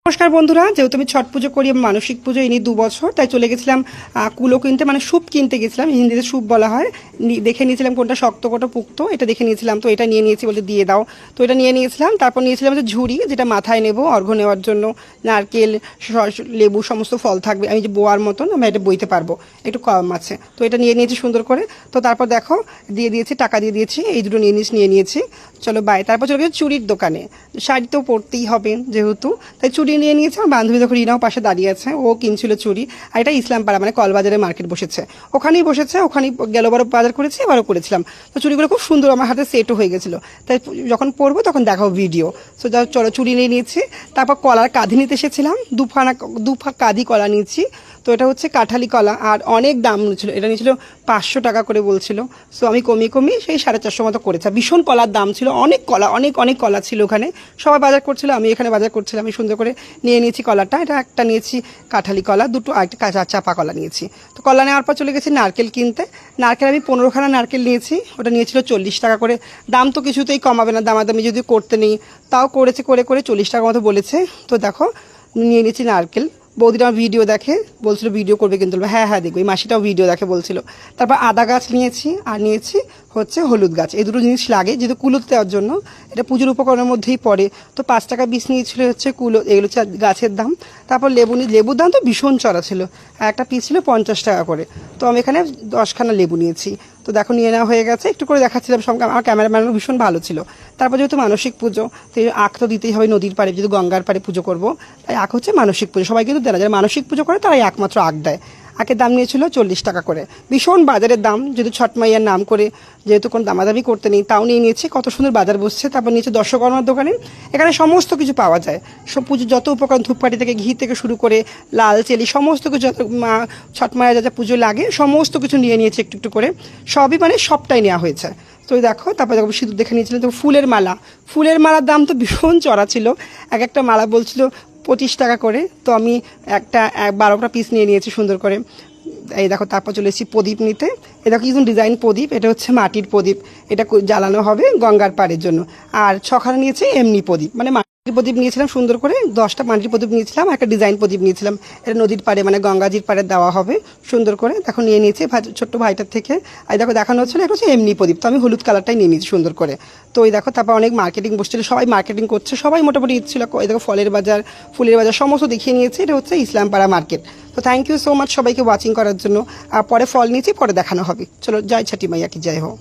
নমস্কার বন্ধুরা, যেহেতু আমি ছট পুজো করি, মানসিক পুজো ইনি 2 বছর, তাই চলে গেছিলাম কুলো কিনতে, মানে স্যুপ কিনতে গেছিলাম। হিন্দিতে স্যুপ বলা হয়। দেখে নিয়েছিলাম কোনটা শক্ত কোনটা পুক্ত, এটা দেখে নিয়েছিলাম। তো এটা নিয়ে নিয়েছি, বলতে দিয়ে দাও। তো এটা নিয়ে নিয়েছিলাম। তারপর নিয়েছিলাম যে ঝুড়ি, যেটা মাথায় নেব অর্ঘ্য নেওয়ার জন্য। নারকেল, লেবু, সমস্ত ফল থাকবে। আমি যে বোয়ার মতন আমি এটা বইতে পারবো, একটু কম আছে। তো এটা নিয়ে নিয়েছি সুন্দর করে। তো তারপর দেখো দিয়ে দিয়েছি, টাকা দিয়ে দিয়েছি। এই দুটো নিয়ে নিয়েছি। চলো বাই। তারপর চলে গেছি চুড়ির দোকানে। শাড়ি তো পরতেই হবে যেহেতু, তাই চুড়ি নিয়ে নিয়েছে। আমার বান্ধবী দেখো রিনাও পাশে দাঁড়িয়ে আছে, ও কিনছিল চুড়ি। আর এটা ইসলামপাড়া, মানে কলবাজারে মার্কেট বসেছে, ওখানেই বসেছে। ওখানেই গেলবারও বাজার করেছি, এবারও করেছিলাম। তো চুড়িগুলো খুব সুন্দর, আমার হাতে সেটও হয়ে গেছিলো। তাই যখন পরবো তখন দেখাও ভিডিও। তো চলো চুড়ি নিয়ে নিয়েছি। তারপর কলার কাঁধি নিতে এসেছিলাম, দুফা কাঁধি কলা নিয়েছি। তো এটা হচ্ছে কাঁঠালি কলা, আর অনেক দাম নিয়েছিল। এটা নিয়েছিল 500 টাকা করে বলছিল। সো আমি কমিয়ে সেই 450 মতো করেছি। ভীষণ কলার দাম ছিল, অনেক কলা, অনেক কলা ছিল ওখানে। সবাই বাজার করছিল, আমি এখানে বাজার করছিলাম। আমি সুন্দর করে নিয়ে নিয়েছি কলাটা। এটা একটা নিয়েছি কাঁঠালি কলা, দুটো আর একটা চাপা কলা নিয়েছি। তো কলা নেওয়ার পর চলে গেছি নারকেল কিনতে। নারকেল আমি 15খানা নারকেল নিয়েছি। ওটা নিয়েছিল 40 টাকা করে। দাম তো কিছুতেই কমাবে না, দামাদামি যদি করতে নেই। তাও করেছে, করে 40 টাকা মতো বলেছে। তো দেখো নিয়ে নিয়েছি নারকেল। বৌদিটা আমার ভিডিও দেখে, বলছিল ভিডিও করবে, কিন্তু হ্যাঁ দেখবো। এই মাসিটাও ভিডিও দেখে বলছিল। তারপর আদা গাছ নিয়েছি, আর নিয়েছি হচ্ছে হলুদ গাছ। এই দুটো জিনিস লাগে যেহেতু কুলো দেওয়ার জন্য, এটা পুজোর উপকরণের মধ্যেই পড়ে। তো 5 টাকা 20 নিয়েছিল হচ্ছে কুলো, এগুলো হচ্ছে গাছের দাম। তারপর লেবুর দাম তো ভীষণ চড়া ছিল, একটা পিস ছিল 50 টাকা করে। তো আমি এখানে 10খানা লেবু নিয়েছি। তো দেখো নিয়ে নেওয়া হয়ে গেছে, একটু করে দেখাচ্ছিলাম সব। আমার ক্যামেরাম্যানও ভীষণ ভালো ছিল। তারপর যেহেতু মানসিক পুজো, তো আখ তো দিতেই হবে নদীর পাড়ে, যেহেতু গঙ্গার পাড়ে পুজো করবো, তাই আখ হচ্ছে মানসিক পুজো। সবাই কিন্তু দেয় না, যারা মানসিক পুজো করে তারাই একমাত্র আখ দেয়। আখের দাম নিয়েছিল 40 টাকা করে। ভীষণ বাজারের দাম, যেহেতু ছট মাইয়ার নাম করে, যেহেতু কোনো দামাদামি করতে নেই, তাও নিয়ে নিয়েছি। কত সুন্দর বাজার বসছে। তারপর নিয়েছে দর্শকর্মার দোকানে। এখানে সমস্ত কিছু পাওয়া যায়, সব পুজোর যত উপকরণ, ধূপকাঠি থেকে ঘি থেকে শুরু করে লাল চেলি, সমস্ত কিছু যত ছট মায়ের যা পুজো লাগে সমস্ত কিছু নিয়ে নিয়েছে একটু করে। সবই মানে সবটাই নেওয়া হয়েছে। তো দেখো, তারপর দেখো সিঁদুর দেখে নিয়েছিলেন। তো ফুলের মালার দাম তো ভীষণ চড়া ছিল। একটা মালা বলছিল 25 টাকা করে। তো আমি 12টা পিস নিয়ে নিয়েছি সুন্দর করে। এই দেখো, তারপর চলে এসেছি প্রদীপ নিতে। এই দেখো কিছু ডিজাইন প্রদীপ, এটা হচ্ছে মাটির প্রদীপ, এটা জ্বালানো হবে গঙ্গার পাড়ের জন্য। আর 6খানা নিয়েছি এমনি প্রদীপ, মানে মাটির প্রদীপ নিয়েছিলাম সুন্দর করে। 10টা মাটির প্রদীপ নিয়েছিলাম, একটা ডিজাইন প্রদীপ নিয়েছিলাম। এটা নদীর পাড়ে, মানে গঙ্গাজির পাড়ে দেওয়া হবে সুন্দর করে। দেখো নিয়ে নিয়েছি ছোট্ট ভাইটার থেকে। আর দেখো দেখানো হচ্ছিল এটা হচ্ছে এমনি প্রদীপ। তো আমি হলুদ কালারটাই নিয়ে নিয়েছি সুন্দর করে। তো ওই দেখো, তারপর অনেক মার্কেটিং বসছিল, সবাই মার্কেটিং করছে, সবাই মোটামুটি ঈদ ছিল। এই দেখো ফলের বাজার, ফুলের বাজার সমস্ত দেখিয়ে নিয়েছে। এটা হচ্ছে ইসলামপাড়া মার্কেট। তো থ্যাংক ইউ সো মাচ সবাইকে ওয়াচিং করার জন্য। আর পরে ফল নিয়েছি, পরে দেখানো হবে। চলো, জয় ছটি মাইয়া কি জয় হোক।